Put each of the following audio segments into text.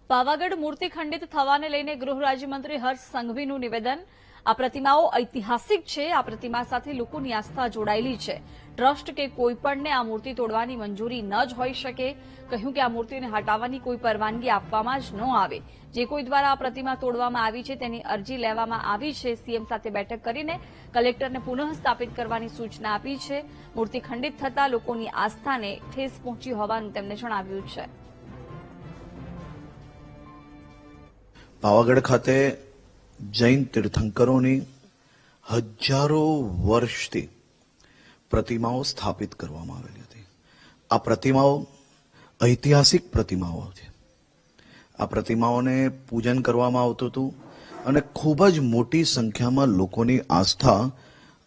પાવાગઢ મૂર્તિ ખંડિત થવાને લઈને ગૃહ રાજ્યમંત્રી હર્ષ સંઘવીનું નિવેદન। આ પ્રતિમાઓ ઐતિહાસિક છે। આ પ્રતિમા સાથે લોકોની આસ્થા જોડાયેલી છે। ટ્રસ્ટ કે કોઈપણને આ મૂર્તિ તોડવાની મંજૂરી ન જ હોઈ શકે। કહ્યું કે આ મૂર્તિને હટાવવાની કોઈ પરવાનગી આપવામાં જ ન આવે। જે કોઈ દ્વારા આ પ્રતિમા તોડવામાં આવી છે તેની અરજી લેવામાં આવી છે। સીએમ સાથે બેઠક કરીને કલેક્ટરને પુનઃ સ્થાપિત કરવાની સૂચના આપી છે। મૂર્તિ ખંડિત થતા લોકોની આસ્થાને ઠેસ પહોંચી હોવાનું તેમણે જણાવ્યું છે। પાવાગઢ ખાતે જૈન તીર્થંકરોની હજારો વર્ષથી પ્રતિમાઓ સ્થાપિત કરવામાં આવેલી હતી। આ પ્રતિમાઓ ઐતિહાસિક પ્રતિમાઓ છે। આ પ્રતિમાઓને પૂજન કરવામાં આવતું હતું અને ખૂબ જ મોટી સંખ્યામાં લોકોની આસ્થા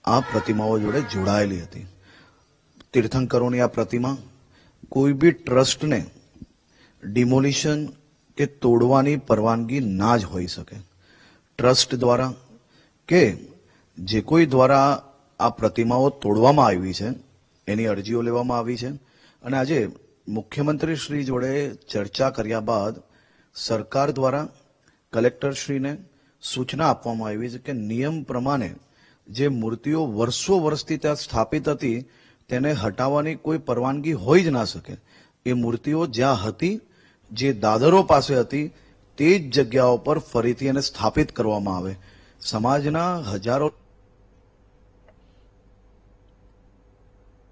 આ પ્રતિમાઓ જોડે જોડાયેલી હતી। તીર્થંકરોની આ પ્રતિમા કોઈ બી ટ્રસ્ટને ડિમોલિશન કે તોડવાની પરવાનગી ના જ હોઈ શકે। ટ્રસ્ટ દ્વારા કે જે કોઈ દ્વારા આ પ્રતિમાઓ તોડવામાં આવી છે એની અરજીઓ લેવામાં આવી છે અને આજે મુખ્યમંત્રી શ્રી જોડે ચર્ચા કર્યા બાદ સરકાર દ્વારા કલેક્ટરશ્રીને સૂચના આપવામાં આવી છે કે નિયમ પ્રમાણે જે મૂર્તિઓ વર્ષો વર્ષથી ત્યાં સ્થાપિત હતી તેને હટાવવાની કોઈ પરવાનગી હોઈ જ ના શકે। એ મૂર્તિઓ જ્યાં હતી, જે દાદરો પાસે હતી, તે જ જગ્યાઓ પર ફરીથી એને સ્થાપિત કરવામાં આવે। સમાજના હજારો